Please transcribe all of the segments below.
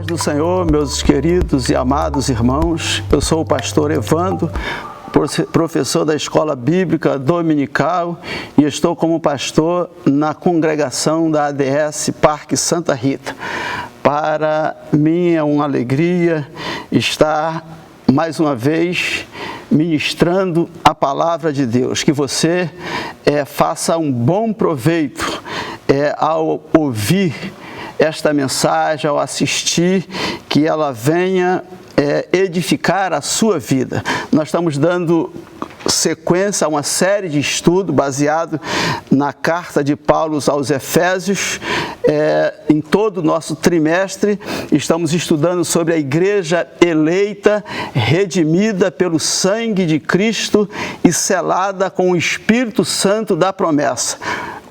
paz do Senhor, meus queridos e amados irmãos. Eu sou o pastor Evandro, professor da Escola Bíblica Dominical, e estou como pastor na congregação da ADS Parque Santa Rita. Para mim é uma alegria estar mais uma vez ministrando a palavra de Deus. Que você faça um bom proveito ao ouvir esta mensagem, ao assistir, que ela venha edificar a sua vida. Nós estamos dando sequência a uma série de estudo baseado na carta de Paulo aos Efésios. Em todo o nosso trimestre estamos estudando sobre a igreja eleita, redimida pelo sangue de Cristo e selada com o Espírito Santo da promessa.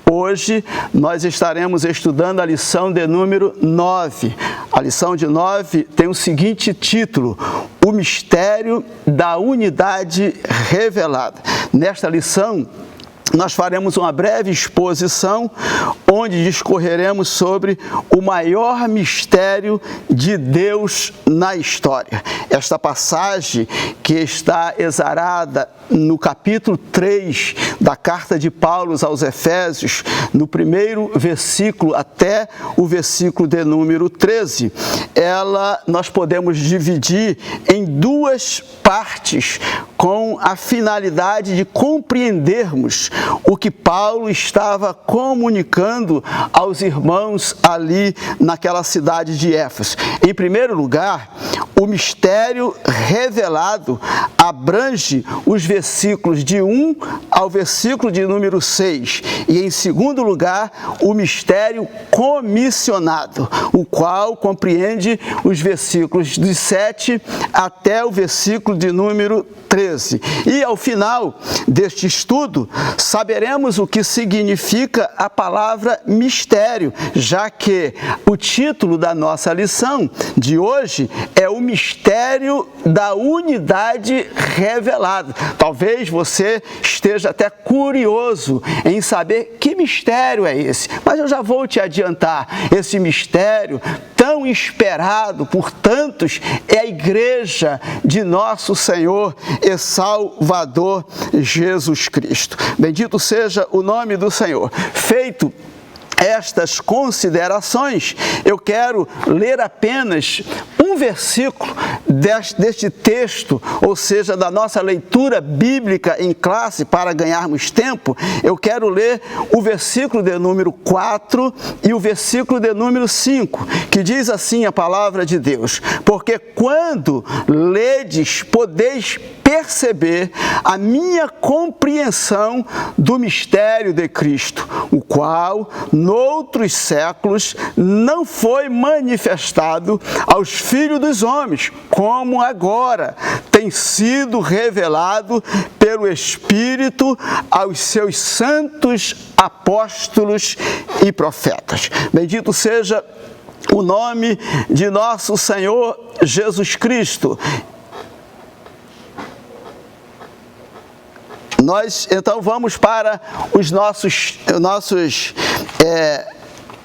Hoje nós estaremos estudando a lição de número 9. A lição de 9 tem o seguinte título: O mistério da unidade revelada. Nesta lição, nós faremos uma breve exposição onde discorreremos sobre o maior mistério de Deus na história. Esta passagem que está exarada no capítulo 3 da carta de Paulo aos Efésios, no primeiro versículo até o versículo de número 13, nós podemos dividir em duas partes com a finalidade de compreendermos o que Paulo estava comunicando aos irmãos ali naquela cidade de Éfeso. Em primeiro lugar, o mistério revelado abrange os versículos de 1 ao versículo de número 6. E em segundo lugar, o mistério comissionado, o qual compreende os versículos de 7 até o versículo de número 13. E ao final deste estudo, saberemos o que significa a palavra mistério, já que o título da nossa lição de hoje é o mistério da unidade revelada. Talvez você esteja até curioso em saber que mistério é esse, mas eu já vou te adiantar. Esse mistério tão esperado por tantos é a igreja de nosso Senhor e Salvador Jesus Cristo. Bendito seja o nome do Senhor. Feito estas considerações, eu quero ler apenas um versículo deste texto, ou seja, da nossa leitura bíblica em classe para ganharmos tempo. Eu quero ler o versículo de número 4 e o versículo de número 5, que diz assim a palavra de Deus: porque quando ledes, podeis perceber a minha compreensão do mistério de Cristo, o qual, noutros séculos, não foi manifestado aos filhos dos homens, como agora tem sido revelado pelo Espírito aos seus santos apóstolos e profetas. Bendito seja o nome de nosso Senhor Jesus Cristo. Nós, então, vamos para os nossos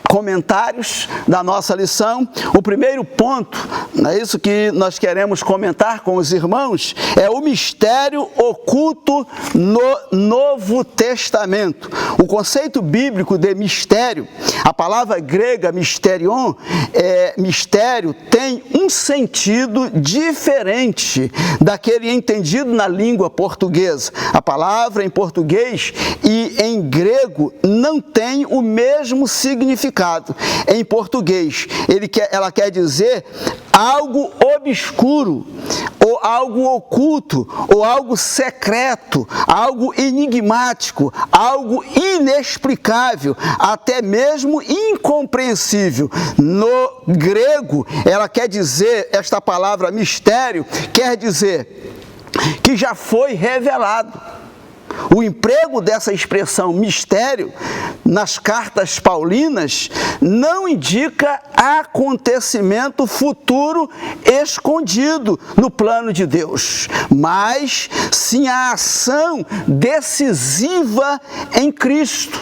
comentários da nossa lição. O primeiro ponto, é isso que nós queremos comentar com os irmãos, é o mistério oculto no Novo Testamento. O conceito bíblico de mistério, a palavra grega mysterion, mistério, tem um sentido diferente daquele entendido na língua portuguesa. A palavra em português e em grego não tem o mesmo significado. Em português, ela quer dizer algo obscuro, ou algo oculto, ou algo secreto, algo enigmático, algo inexplicável, até mesmo incompreensível. No grego, ela quer dizer, esta palavra mistério, quer dizer que já foi revelado. O emprego dessa expressão mistério nas cartas paulinas não indica acontecimento futuro escondido no plano de Deus, mas sim a ação decisiva em Cristo.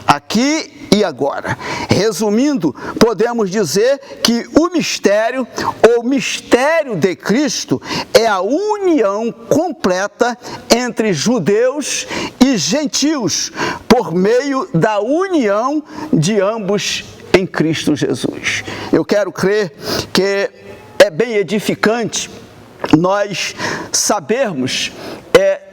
aqui e agora. Resumindo, podemos dizer que o mistério, ou mistério de Cristo, é a união completa entre judeus e gentios, por meio da união de ambos em Cristo Jesus. Eu quero crer que é bem edificante nós sabermos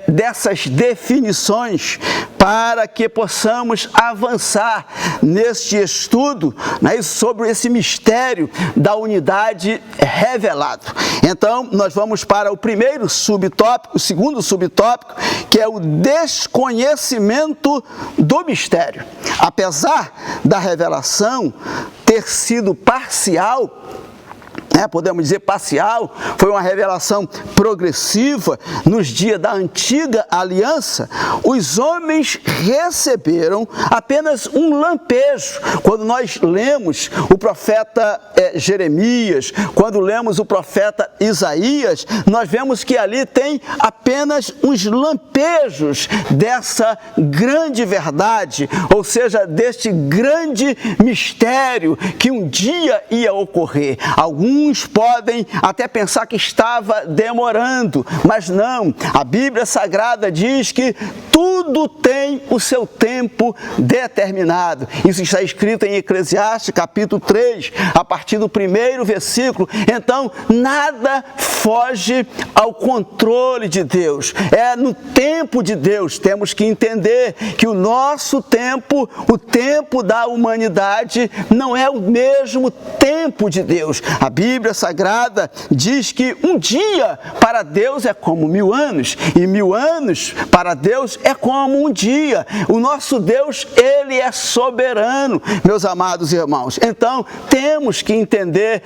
dessas definições para que possamos avançar neste estudo, né, sobre esse mistério da unidade revelado. Então, nós vamos para o primeiro subtópico, o segundo subtópico, que é o desconhecimento do mistério. Apesar da revelação ter sido parcial, podemos dizer parcial, foi uma revelação progressiva nos dias da antiga aliança, os homens receberam apenas um lampejo. Quando nós lemos o profeta Jeremias, quando lemos o profeta Isaías, nós vemos que ali tem apenas uns lampejos dessa grande verdade, ou seja, deste grande mistério que um dia ia ocorrer. Alguns podem até pensar que estava demorando, mas não. A Bíblia Sagrada diz que tudo tem o seu tempo determinado. Isso está escrito em Eclesiastes, capítulo 3, a partir do primeiro versículo. Então, nada foge ao controle de Deus. É no tempo de Deus. Temos que entender que o nosso tempo, o tempo da humanidade, não é o mesmo tempo de Deus. A Bíblia Sagrada diz que um dia para Deus é como 1000 anos, e 1000 anos para Deus é como um dia. O nosso Deus, Ele é soberano, meus amados irmãos. Então, temos que entender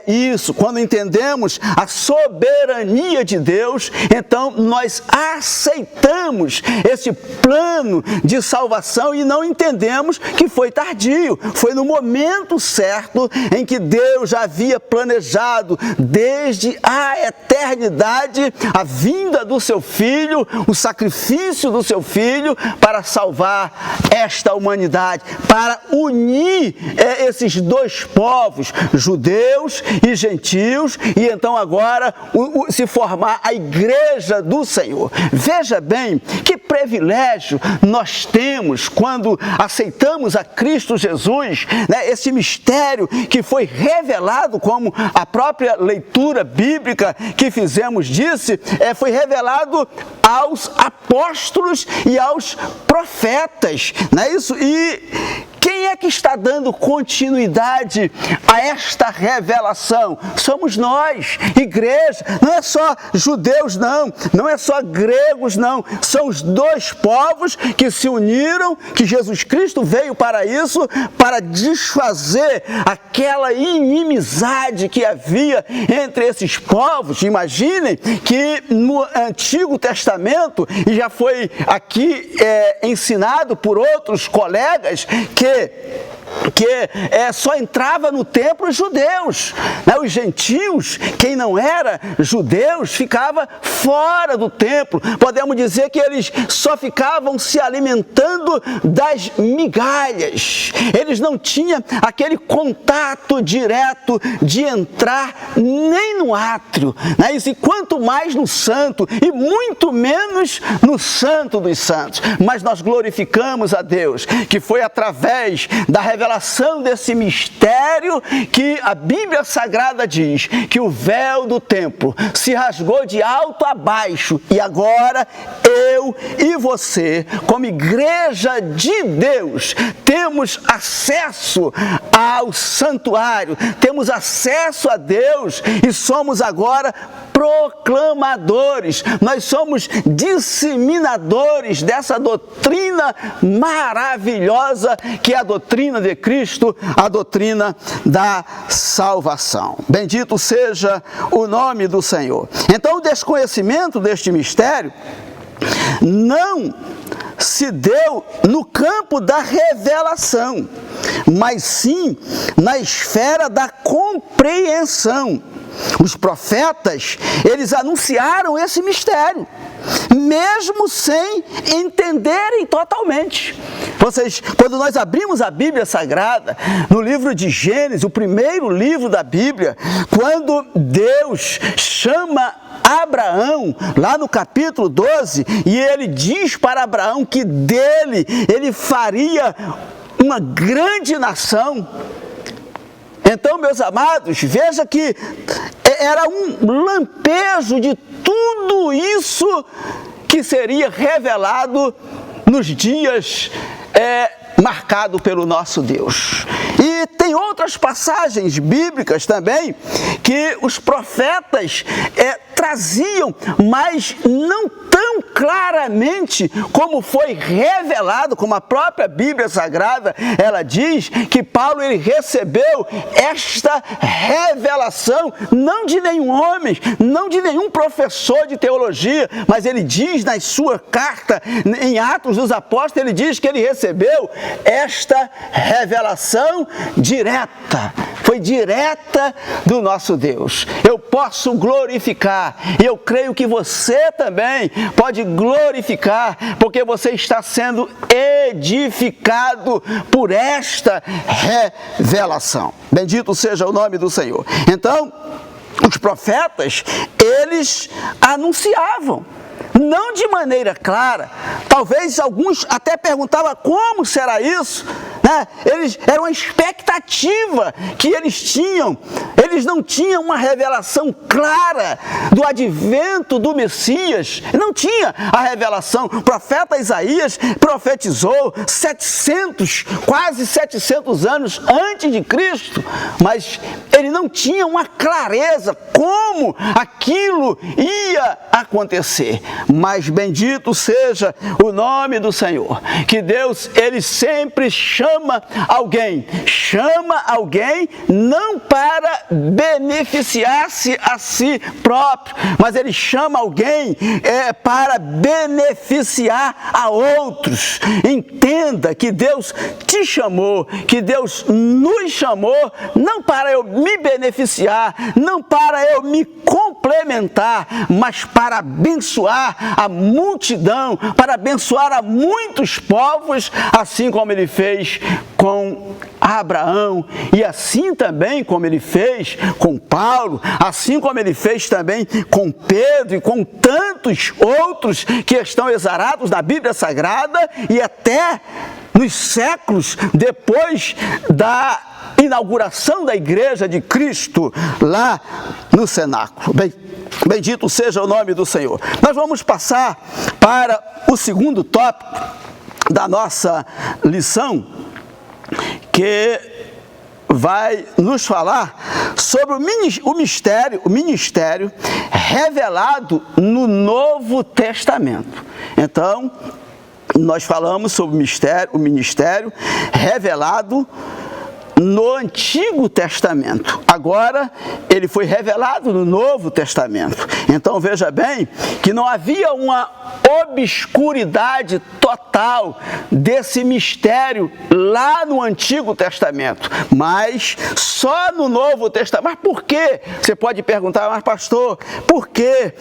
isso. Quando entendemos a soberania de Deus, então nós aceitamos esse plano de salvação e não entendemos que foi tardio. Foi no momento certo em que Deus já havia planejado desde a eternidade a vinda do seu Filho, o sacrifício do seu Filho para salvar esta humanidade, para unir esses dois povos, judeus e gentios, e então agora se formar a igreja do Senhor. Veja bem que privilégio nós temos quando aceitamos a Cristo Jesus, né, esse mistério que foi revelado, como a própria leitura bíblica que fizemos disse, foi revelado aos apóstolos e aos profetas, não é isso? E quem é que está dando continuidade a esta revelação? Somos nós, igreja. Não é só judeus, não é só gregos, não. São os dois povos que se uniram, que Jesus Cristo veio para isso, para desfazer aquela inimizade que havia entre esses povos. Imaginem que no Antigo Testamento, e já foi aqui ensinado por outros colegas, que só entrava no templo os judeus, né? Os gentios, quem não era judeus, ficava fora do templo. Podemos dizer que eles só ficavam se alimentando das migalhas. Eles não tinham aquele contato direto de entrar nem no átrio, né? E quanto mais no santo, e muito menos no santo dos santos. Mas nós glorificamos a Deus, que foi através da revelação desse mistério que a Bíblia Sagrada diz que o véu do templo se rasgou de alto a baixo, e agora eu e você, como igreja de Deus, temos acesso ao santuário, temos acesso a Deus e somos agora proclamadores, nós somos disseminadores dessa doutrina maravilhosa que é a doutrina de Cristo, a doutrina da salvação. Bendito seja o nome do Senhor. Então, o desconhecimento deste mistério não se deu no campo da revelação, mas sim na esfera da compreensão. Os profetas, eles anunciaram esse mistério, mesmo sem entenderem totalmente. Quando nós abrimos a Bíblia Sagrada, no livro de Gênesis, o primeiro livro da Bíblia, quando Deus chama Abraão, lá no capítulo 12, e ele diz para Abraão que dele ele faria uma grande nação. Então, meus amados, veja que era um lampejo de tudo isso que seria revelado nos dias marcados pelo nosso Deus. E tem outras passagens bíblicas também que os profetas traziam, mas não tão claramente como foi revelado, como a própria Bíblia Sagrada, ela diz que Paulo ele recebeu esta revelação, não de nenhum homem, não de nenhum professor de teologia, mas ele diz na sua carta, em Atos dos Apóstolos, ele diz que ele recebeu esta revelação direta, foi direta do nosso Deus. Eu posso glorificar, e eu creio que você também pode glorificar, porque você está sendo edificado por esta revelação. Bendito seja o nome do Senhor. Então, os profetas, eles anunciavam, não de maneira clara, talvez alguns até perguntavam como será isso, né? Era uma expectativa que eles tinham, eles não tinham uma revelação clara do advento do Messias, não tinha a revelação. O profeta Isaías profetizou quase 700 anos antes de Cristo, mas ele não tinha uma clareza como aquilo ia acontecer. Mas bendito seja o nome do Senhor, que Deus, ele sempre chama alguém não para beneficiar-se a si próprio, mas ele chama alguém para beneficiar a outros. Entenda que Deus te chamou, que Deus nos chamou, não para eu me beneficiar, não para eu me complementar, mas para abençoar a multidão, para abençoar a muitos povos, assim como ele fez com Abraão, e assim também como ele fez com Paulo, assim como ele fez também com Pedro e com tantos outros que estão exarados na Bíblia Sagrada e até nos séculos depois da inauguração da Igreja de Cristo lá no cenáculo. Bendito seja o nome do Senhor. Nós vamos passar para o segundo tópico da nossa lição, que vai nos falar sobre o ministério revelado no Novo Testamento. Então, nós falamos sobre o ministério revelado no Antigo Testamento. Agora, ele foi revelado no Novo Testamento. Então, veja bem que não havia uma obscuridade total desse mistério lá no Antigo Testamento, mas só no Novo Testamento. Mas por quê? Você pode perguntar, mas pastor, por que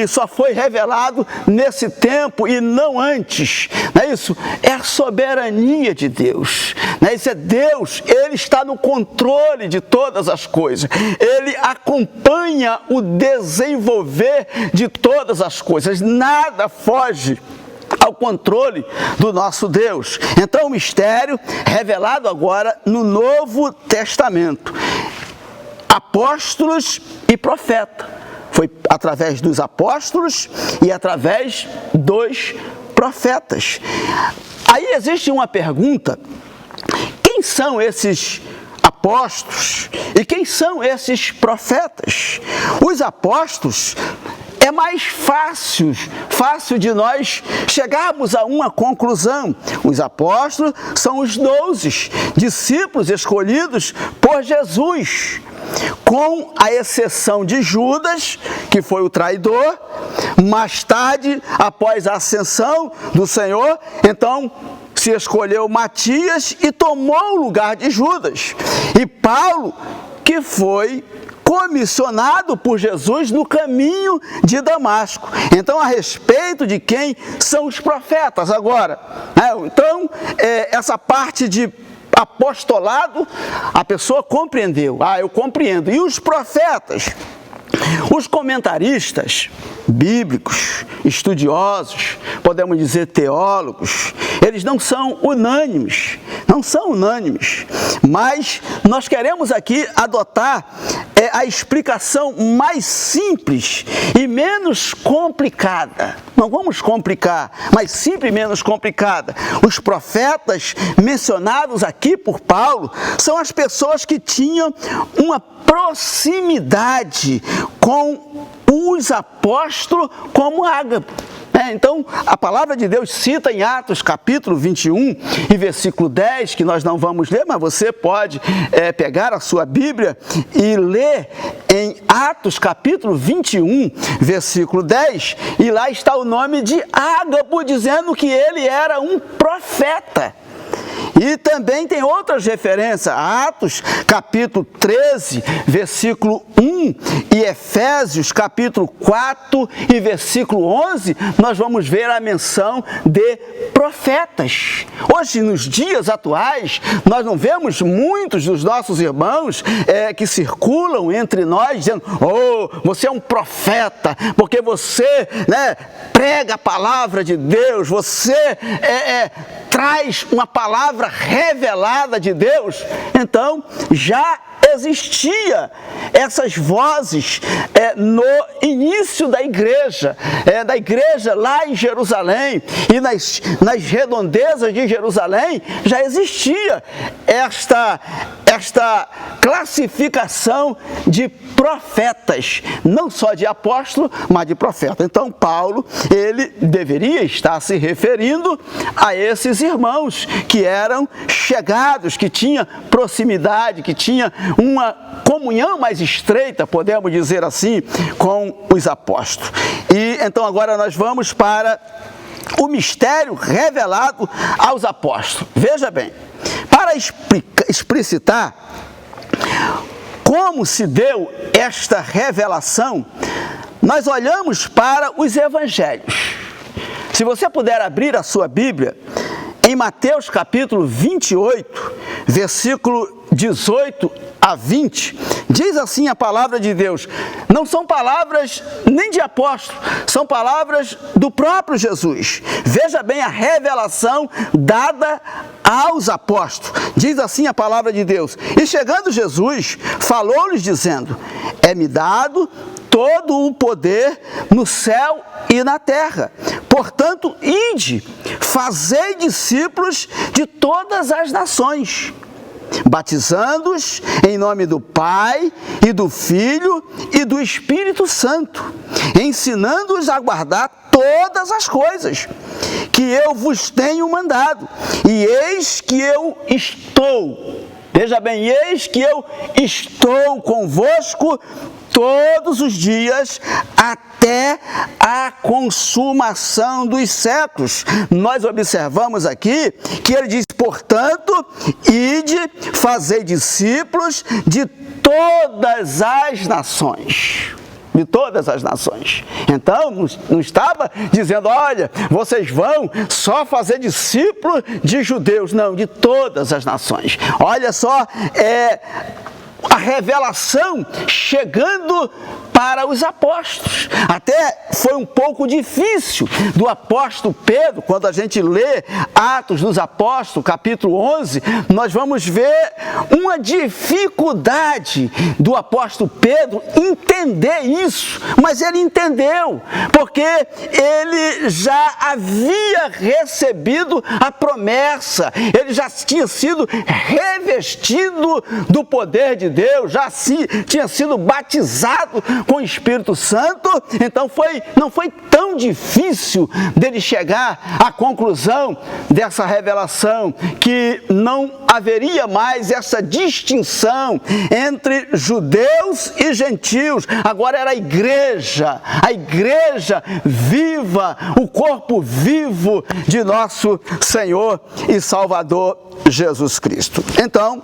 só foi revelado nesse tempo e não antes? Não é isso? É a soberania de Deus. Não é isso? É Deus, ele está no controle de todas as coisas. Ele acompanha o desenvolver de todas as coisas. Nada foge ao controle do nosso Deus. Então, o mistério revelado agora no Novo Testamento. Apóstolos e profeta. Foi através dos apóstolos e através dos profetas. Aí existe uma pergunta: quem são esses apóstolos e quem são esses profetas? Os apóstolos, é mais fácil de nós chegarmos a uma conclusão. Os apóstolos são os 12 discípulos escolhidos por Jesus, com a exceção de Judas, que foi o traidor. Mais tarde, após a ascensão do Senhor, então se escolheu Matias e tomou o lugar de Judas. E Paulo, que foi comissionado por Jesus no caminho de Damasco. Então, a respeito de quem são os profetas agora. Então, essa parte de apostolado, a pessoa compreendeu. Eu compreendo. E os profetas? Os comentaristas bíblicos, estudiosos, podemos dizer teólogos, eles não são unânimes, mas nós queremos aqui adotar a explicação mais simples e menos complicada. Não vamos complicar, mas simples e menos complicada. Os profetas mencionados aqui por Paulo são as pessoas que tinham uma proximidade com os apóstolos como Ágapo. Então, a palavra de Deus cita em Atos capítulo 21 e versículo 10, que nós não vamos ler, mas você pode pegar a sua Bíblia e ler em Atos capítulo 21, versículo 10, e lá está o nome de Ágapo, dizendo que ele era um profeta. E também tem outras referências, Atos capítulo 13, versículo 1 e Efésios capítulo 4 e versículo 11, nós vamos ver a menção de profetas. Hoje, nos dias atuais, nós não vemos muitos dos nossos irmãos que circulam entre nós dizendo: você é um profeta, porque você prega a palavra de Deus, você traz uma palavra revelada de Deus. Então, já existia essas vozes no início da igreja lá em Jerusalém, e nas redondezas de Jerusalém já existia esta classificação de profetas, não só de apóstolo, mas de profeta. Então, Paulo, ele deveria estar se referindo a esses irmãos que eram chegados, que tinham proximidade, que tinham uma comunhão mais estreita, podemos dizer assim, com os apóstolos. E então agora nós vamos para o mistério revelado aos apóstolos. Veja bem, para explicitar como se deu esta revelação, nós olhamos para os evangelhos. Se você puder abrir a sua Bíblia, em Mateus capítulo 28, versículo 18 a 20, diz assim a palavra de Deus. Não são palavras nem de apóstolo, são palavras do próprio Jesus. Veja bem a revelação dada aos apóstolos. Diz assim a palavra de Deus: e chegando Jesus, falou-lhes dizendo: é-me dado todo o poder no céu e na terra. Portanto, ide, fazei discípulos de todas as nações, batizando-os em nome do Pai e do Filho e do Espírito Santo, ensinando-os a guardar todas as coisas que eu vos tenho mandado. E eis que eu estou, veja bem, eis que eu estou convosco todos os dias até a consumação dos séculos. Nós observamos aqui que ele diz: portanto, ide, fazei discípulos de todas as nações. De todas as nações. Então, não estava dizendo: olha, vocês vão só fazer discípulos de judeus. Não, de todas as nações. Olha só, a revelação chegando para os apóstolos. Até foi um pouco difícil do apóstolo Pedro, quando a gente lê Atos dos Apóstolos, capítulo 11, nós vamos ver uma dificuldade do apóstolo Pedro entender isso, mas ele entendeu, porque ele já havia recebido a promessa, ele já tinha sido revestido do poder de Deus, já tinha sido batizado com o Espírito Santo. Então não foi tão difícil dele chegar à conclusão dessa revelação, que não haveria mais essa distinção entre judeus e gentios. Agora era a igreja viva, o corpo vivo de nosso Senhor e Salvador Jesus Cristo. Então,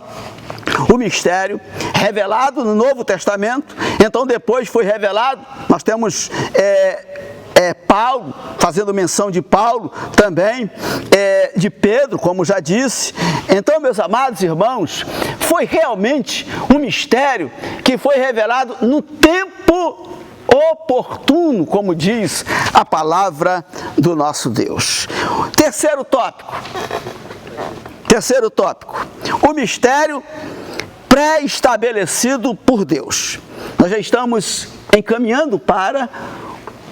o mistério revelado no Novo Testamento, então depois foi revelado, nós temos Paulo, fazendo menção de Paulo, também de Pedro, como já disse. Então, meus amados irmãos, foi realmente um mistério que foi revelado no tempo oportuno, como diz a palavra do nosso Deus. Terceiro tópico, o mistério pré-estabelecido por Deus. Nós já estamos encaminhando para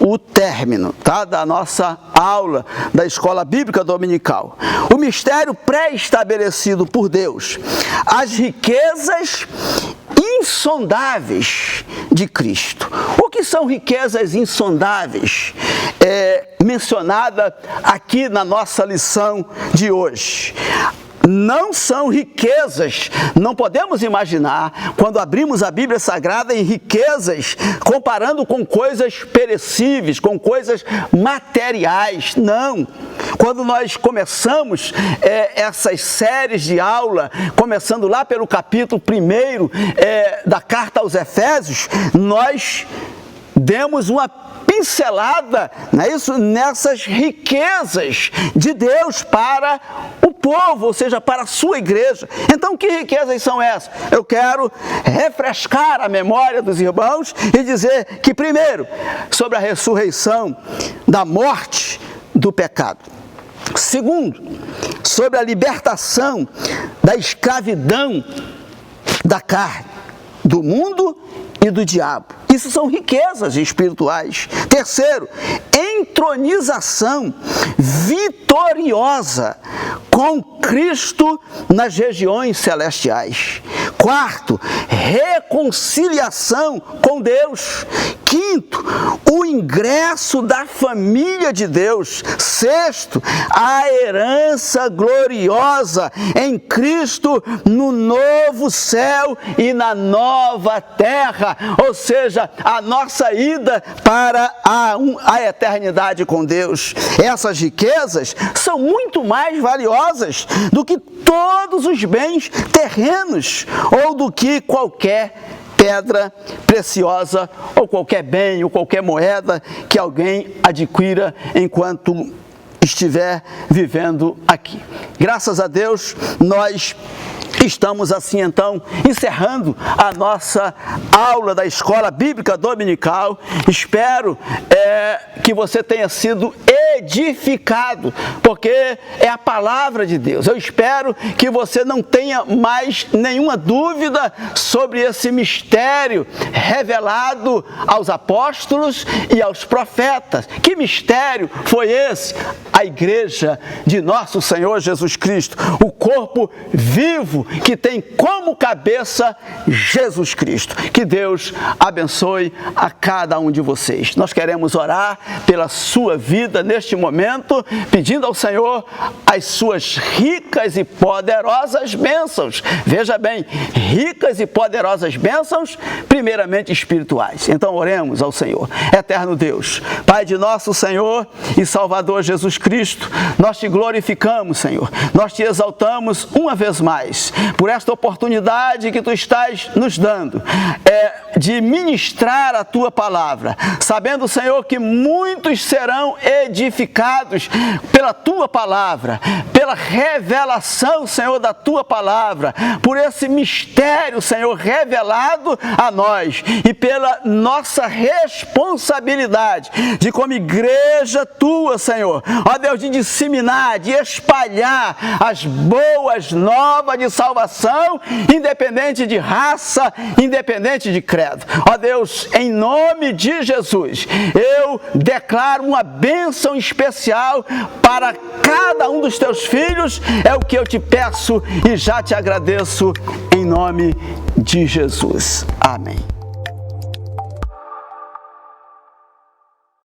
o término, tá, da nossa aula da Escola Bíblica Dominical. O mistério pré-estabelecido por Deus, as riquezas insondáveis de Cristo. O que são riquezas insondáveis? Mencionada aqui na nossa lição de hoje. Não são riquezas, não podemos imaginar, quando abrimos a Bíblia Sagrada, em riquezas, comparando com coisas perecíveis, com coisas materiais, não. Quando nós começamos essas séries de aula, começando lá pelo capítulo 1 da carta aos Efésios, nós demos uma pincelada, não é isso? Nessas riquezas de Deus para o povo, ou seja, para a sua igreja. Então, que riquezas são essas? Eu quero refrescar a memória dos irmãos e dizer que, primeiro, sobre a ressurreição da morte do pecado. Segundo, sobre a libertação da escravidão da carne, do mundo e do diabo. Isso são riquezas espirituais. Terceiro, entronização vitoriosa com Cristo nas regiões celestiais. Quarto, reconciliação com Deus. Quinto, o ingresso da família de Deus. Sexto, a herança gloriosa em Cristo no novo céu e na nova terra, ou seja, a nossa ida para a eternidade com Deus. Essas riquezas são muito mais valiosas do que todos os bens terrenos ou do que qualquer pedra preciosa ou qualquer bem ou qualquer moeda que alguém adquira enquanto estiver vivendo aqui. Graças a Deus, nós estamos assim então encerrando a nossa aula da Escola Bíblica Dominical. Espero que você tenha sido edificado, porque é a palavra de Deus. Eu espero que você não tenha mais nenhuma dúvida sobre esse mistério revelado aos apóstolos e aos profetas. Que mistério foi esse? A igreja de nosso Senhor Jesus Cristo, o corpo vivo que tem como cabeça Jesus Cristo. Que Deus abençoe a cada um de vocês. Nós queremos orar pela sua vida neste momento, pedindo ao Senhor as suas ricas e poderosas bênçãos. Veja bem, ricas e poderosas bênçãos, primeiramente espirituais. Então oremos ao Senhor. Eterno Deus, Pai de nosso Senhor e Salvador Jesus Cristo, nós te glorificamos, Senhor. Nós te exaltamos uma vez mais por esta oportunidade que tu estás nos dando, de ministrar a tua palavra, sabendo, Senhor, que muitos serão edificados pela tua palavra, pela revelação, Senhor, da tua palavra, por esse mistério, Senhor, revelado a nós e pela nossa responsabilidade de, como igreja tua, Senhor, ó Deus, de disseminar, de espalhar as boas novas de salvação, independente de raça, independente de credo. Ó Deus, em nome de Jesus, eu declaro uma bênção especial para cada um dos teus filhos, é o que eu te peço e já te agradeço em nome de Jesus. Amém.